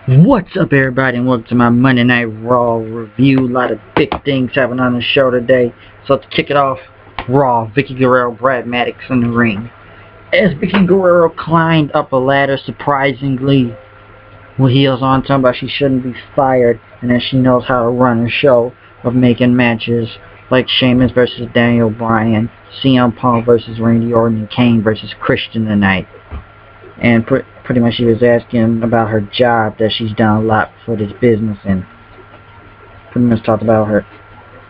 What's up, everybody, and welcome to my Monday Night Raw review. A lot of big things happening on the show today. So to kick it off, Raw, Vicky Guerrero, Brad Maddox in the ring. As Vicky Guerrero climbed up a ladder, surprisingly, with heels on, talking about she shouldn't be fired, and that she knows how to run a show of making matches like Sheamus versus Daniel Bryan, CM Punk versus Randy Orton, and Kane versus Christian tonight. And pretty much she was asking about her job, that she's done a lot for this business, and pretty much talked about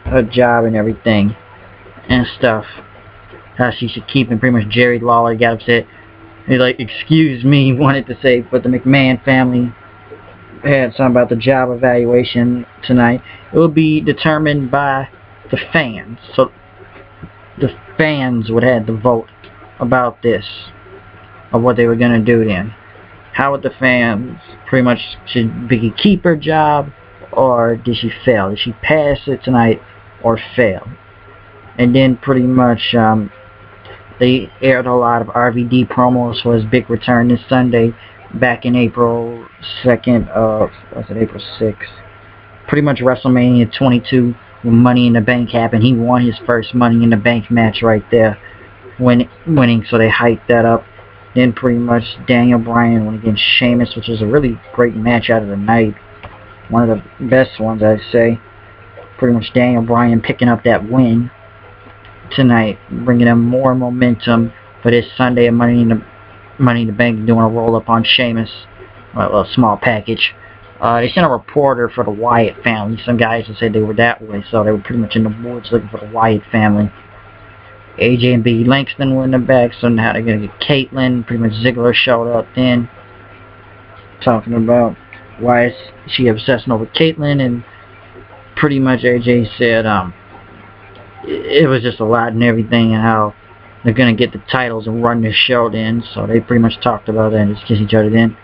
her job and everything and stuff, how she should keep it. Pretty much Jerry Lawler got upset. He's like, excuse me, wanted to say, but the McMahon family had something about the job evaluation tonight. It will be determined by the fans, so the fans would have to vote about this, of what they were going to do then. How would the fans, pretty much, should Vicky keep her job, or did she fail? Did she pass it tonight, or fail? And then pretty much they aired a lot of RVD promos for his big return this Sunday, back in April 2nd of, was it April 6th? Pretty much WrestleMania 22, when Money in the Bank happened. He won his first Money in the Bank match right there, winning, so they hyped that up. Then pretty much Daniel Bryan went against Sheamus, which was a really great match out of the night. One of the best ones, I'd say. Pretty much Daniel Bryan picking up that win tonight, bringing them more momentum for this Sunday of Money in the Bank, doing a roll-up on Sheamus. Well, a small package. They sent a reporter for the Wyatt family. Some guys that said they were that way, so they were pretty much in the woods looking for the Wyatt family. AJ and B. Langston were in the back, so now they're going to get Caitlyn. Pretty much Ziggler showed up then, talking about why is she obsessing over Caitlyn, and pretty much AJ said it was just a lot and everything, and how they're going to get the titles and run this show then, so they pretty much talked about that and just kissed each other then.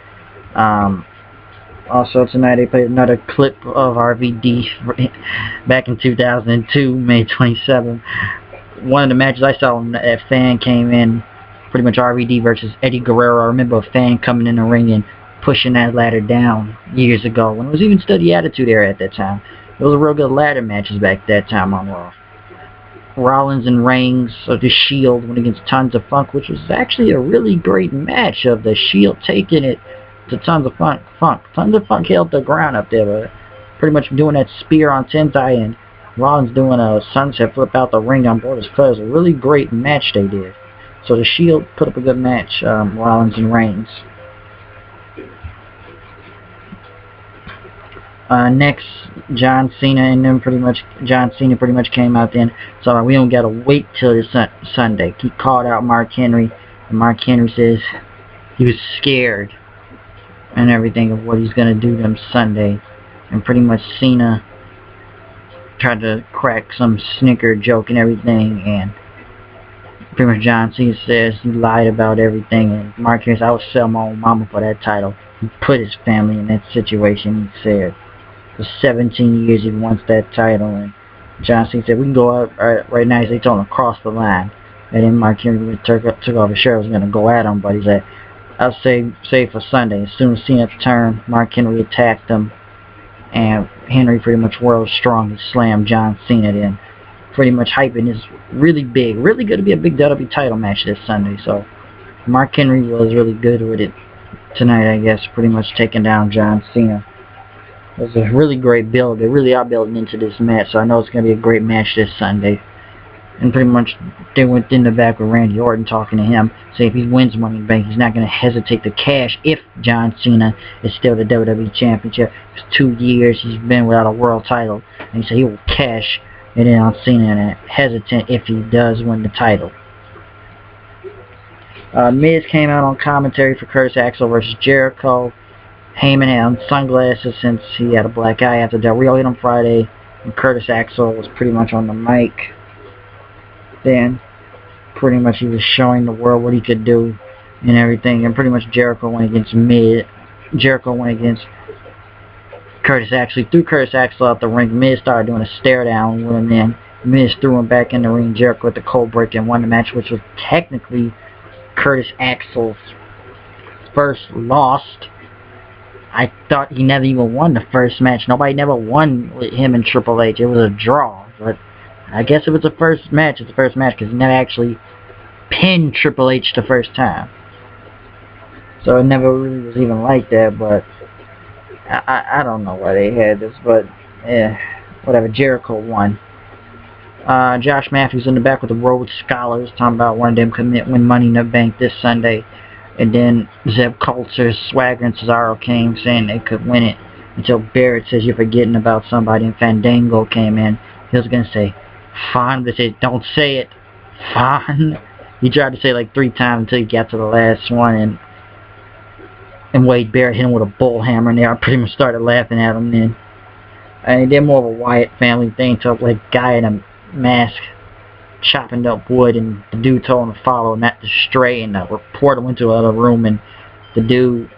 Also tonight they played another clip of RVD back in 2002, May 27th. One of the matches I saw when a fan came in, pretty much RVD versus Eddie Guerrero. I remember a fan coming in the ring and pushing that ladder down years ago, when it was even still the Attitude Era at that time. It was a real good ladder matches back that time on Raw. Rollins and Reigns of the Shield went against Tons of Funk, which was actually a really great match, of the Shield taking it to Tons of Funk. Tons of Funk held the ground up there, but pretty much doing that spear on Tentai, and Rollins doing a sunset flip out the ring on board his foot. It was a really great match they did. So the Shield put up a good match, Rollins and Reigns. Next, John Cena and them John Cena pretty much came out then. So we don't got to wait till this Sunday. He called out Mark Henry, and Mark Henry says he was scared and everything of what he's going to do to him Sunday. And pretty much Cena tried to crack some snicker joke and everything, and pretty much John Cena says he lied about everything, and Mark Henry says, I would sell my own mama for that title. He put his family in that situation, he said. For 17 years he wants that title, and John Cena said, we can go out right now. He told him to cross the line, and then Mark Henry took off his shirt, was going to go at him, but he said, I'll save for Sunday. As soon as Cena turned, Mark Henry attacked him, and Henry pretty much world's strongest slammed John Cena then, pretty much hyping this really big, really good to be a big WWE title match this Sunday. So Mark Henry was really good with it tonight, I guess, pretty much taking down John Cena. It was a really great build. They really are building into this match, so I know it's going to be a great match this Sunday. And pretty much they went in the back with Randy Orton, talking to him, say if he wins Money in the Bank, he's not going to hesitate to cash if John Cena is still the WWE Championship. For 2 years he's been without a world title, and he said he will cash it in on Cena, and hesitant if he does win the title. Miz came out on commentary for Curtis Axel versus Jericho. Heyman had on sunglasses since he had a black eye after Del Rio hit him Friday, and Curtis Axel was pretty much on the mic. Then pretty much he was showing the world what he could do and everything, and pretty much Jericho went against Miz. Jericho went against Curtis Axel. He threw Curtis Axel out the ring. Miz started doing a stare down with him, then Miz threw him back in the ring. Jericho with the cold break and won the match, which was technically Curtis Axel's first lost. I thought he never even won the first match. Nobody never won with him and Triple H. It was a draw. But I guess if it's the first match, it's the first match because he never actually pinned Triple H the first time. So it never really was even like that. But I don't know why they had this. But whatever. Jericho won. Josh Matthews in the back with the Rhodes Scholars talking about one of them could win Money in the Bank this Sunday. And then Zeb Coulter, Swagger, and Cesaro came saying they could win it until Barrett says you're forgetting about somebody, and Fandango came in. He was going to say, fine, but they said, don't say it, fine. He tried to say it like 3 times until he got to the last one, and Wade Barrett hit him with a bull hammer, and they all pretty much started laughing at him then. And they did more of a Wyatt family thing, to like a guy in a mask chopping up wood, and the dude told him to follow, not to stray, and the reporter went to another room, and the dude,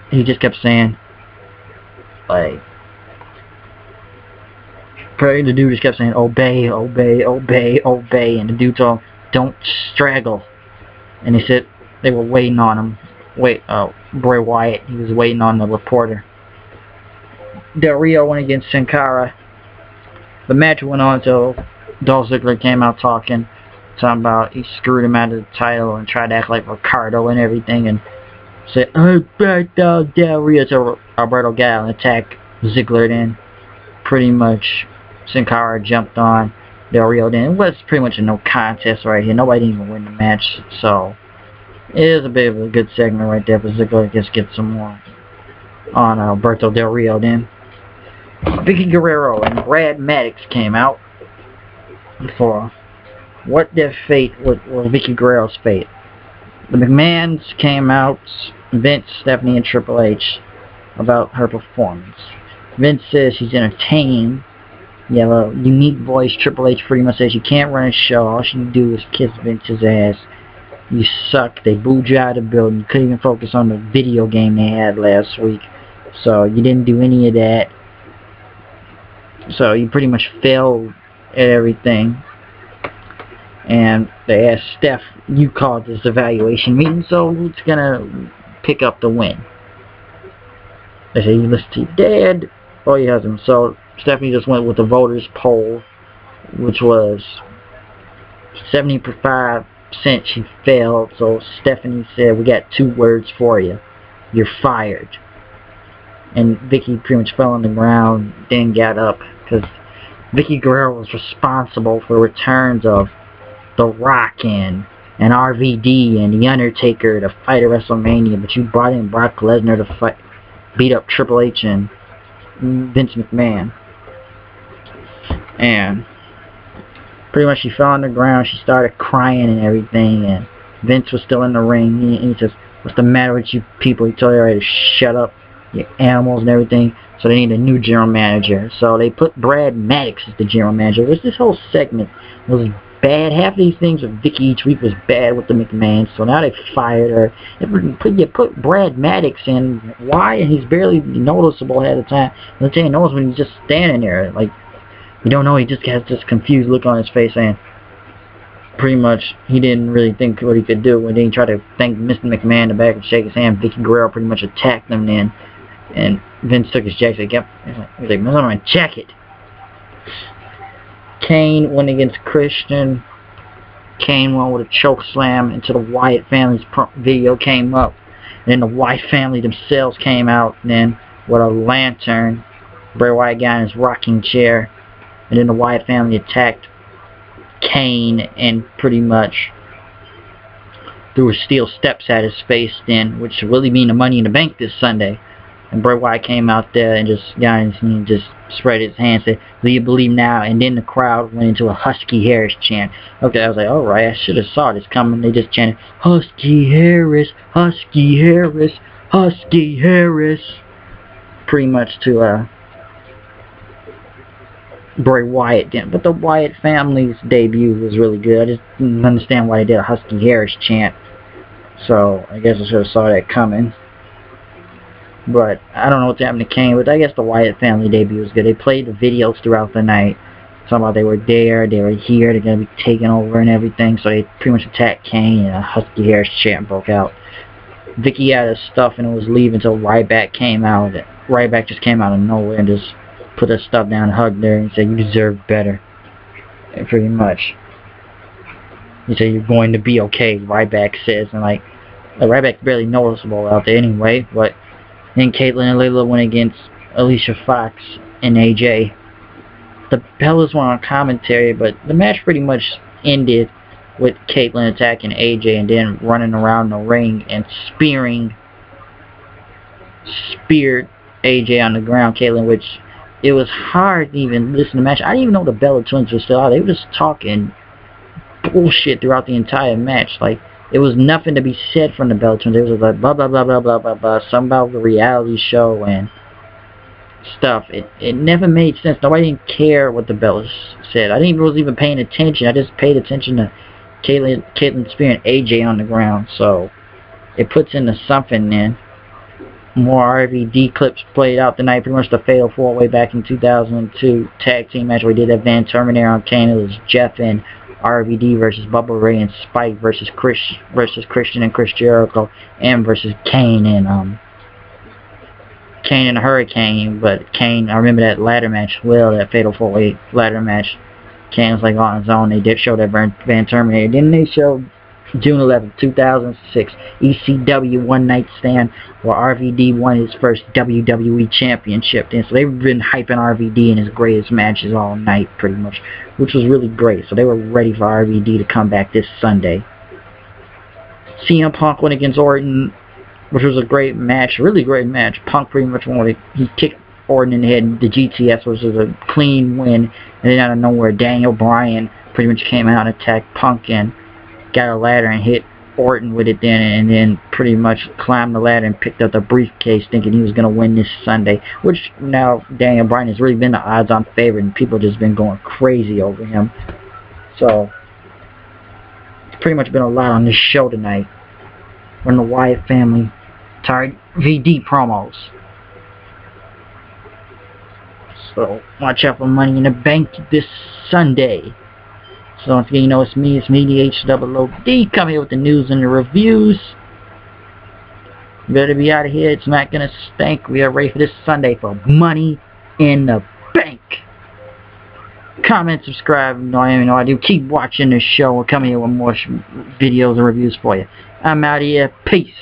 he just kept saying, like, the dude just kept saying, obey, obey, obey, obey, and the dude told him, don't straggle, and he said they were waiting on him, Bray Wyatt, he was waiting on the reporter. Del Rio went against Sin Cara. The match went on until Dolph Ziggler came out talking about he screwed him out of the title and tried to act like Ricardo and everything, and said Alberto Del Rio to Alberto Gallo and attacked Ziggler. Then pretty much Sin Cara jumped on Del Rio. Then it was pretty much a no contest right here. Nobody didn't even win the match, so it is a bit of a good segment right there for Ziggler. Just get some more on Alberto Del Rio. Then Vicky Guerrero and Brad Maddox came out for what their fate was Vicky Guerrero's fate. The McMahons came out, Vince, Stephanie, and Triple H, about her performance. Vince says she's entertaining. You have a unique voice. Triple H pretty much says you can't run a show. All you do is kiss Vince's ass. You suck. They booed you out of the building. You couldn't even focus on the video game they had last week. So you didn't do any of that. So you pretty much failed at everything. And they asked Steph, you called this evaluation meeting, so who's gonna pick up the win? They say you listen to your dad or your husband. So Stephanie just went with the voters poll, which was 75% she failed. So Stephanie said, we got 2 words for you. You're fired. And Vicky pretty much fell on the ground, then got up, because Vicky Guerrero was responsible for returns of The Rock and RVD and The Undertaker to fight at WrestleMania, but you brought in Brock Lesnar to beat up Triple H and Vince McMahon. And pretty much she fell on the ground, she started crying and everything, and Vince was still in the ring. He says, what's the matter with you people? He told everybody to shut up, you animals and everything. So they need a new general manager. So they put Brad Maddox as the general manager. This whole segment was bad. Half of these things with Vicky each week was bad with the McMahons. So now they fired her. You put Brad Maddox in. Why? And he's barely noticeable at the time. Let's say he knows when he's just standing there. Like, you don't know. He just has this confused look on his face, and pretty much he didn't really think what he could do. And then he tried to thank Mr. McMahon in the back and shake his hand. Vicky Guerrero pretty much attacked him then. And Vince took his jacket. He's like, "Where's my jacket?" Kane went against Christian. Kane won with a choke slam until the Wyatt family's video came up. And then the Wyatt family themselves came out and then with a lantern. Bray Wyatt got in his rocking chair. And then the Wyatt family attacked Kane and pretty much threw steel steps at his face then, which really mean the Money in the Bank this Sunday. And Bray Wyatt came out there and just got on his knee and just spread his hands and said, do you believe now? And then the crowd went into a Husky Harris chant. Okay, I was like, alright, I should have saw this coming. They just chanted, Husky Harris, Husky Harris, Husky Harris. Pretty much to Bray Wyatt didn't. But the Wyatt family's debut was really good. I just didn't understand why they did a Husky Harris chant. So I guess I should have saw that coming. But I don't know what's happened to Kane, but I guess the Wyatt family debut was good. They played the videos throughout the night. Talking about they were there, they were here, they're going to be taking over and everything. So they pretty much attacked Kane and a Husky Harris chant broke out. Vicky had his stuff and was leaving until Ryback came out. Ryback just came out of nowhere and just put her stuff down and hugged her and said, "You deserve better." And pretty much. He said, "You're going to be okay," Ryback says. And like Ryback's barely noticeable out there anyway. But then Caitlyn and Layla went against Alicia Fox and AJ. The Bellas were on commentary, but the match pretty much ended with Caitlyn attacking AJ and then running around the ring and speared AJ on the ground, Caitlyn, which it was hard to even listen to the match. I didn't even know the Bella Twins were still out. They were just talking bullshit throughout the entire match. Like, it was nothing to be said from the Bella Twins. It was like blah blah blah blah blah blah blah, something about the reality show and stuff. It never made sense. Nobody didn't care what the Bellas said. I didn't was even paying attention. I just paid attention to Caitlyn spearing AJ on the ground. So it puts into something then. More RVD clips played out tonight. Pretty much the Fatal 4-Way back in 2002 tag team match we did at Van Terminator on Kane. It was Jeff and RVD versus Bubba Ray and Spike versus Christian and Chris Jericho, and versus Kane and Hurricane. But Kane, I remember that ladder match well, that Fatal 4-Way ladder match. Kane was like on his own. They did show that Van Terminator. Then they showed June 11th, 2006, ECW One Night Stand, where RVD won his first WWE Championship. And so they've been hyping RVD in his greatest matches all night, pretty much, which was really great. So they were ready for RVD to come back this Sunday. CM Punk went against Orton, which was a great match, really great match. Punk pretty much won it. He kicked Orton in the head. The GTS was a clean win. And then out of nowhere, Daniel Bryan pretty much came out and attacked Punk and got a ladder and hit Orton with it then, and then pretty much climbed the ladder and picked up the briefcase thinking he was going to win this Sunday, which now Daniel Bryan has really been the odds-on favorite and people have just been going crazy over him. So it's pretty much been a lot on this show tonight. From the Wyatt family to RVD promos. So watch out for Money in the Bank this Sunday. So once again, you know it's me, the HOOD, come here with the news and the reviews. You better be out of here, it's not gonna stink. We are ready for this Sunday for Money in the Bank. Comment, subscribe, you know I do. Keep watching this show. We're coming here with more videos and reviews for you. I'm out of here, peace.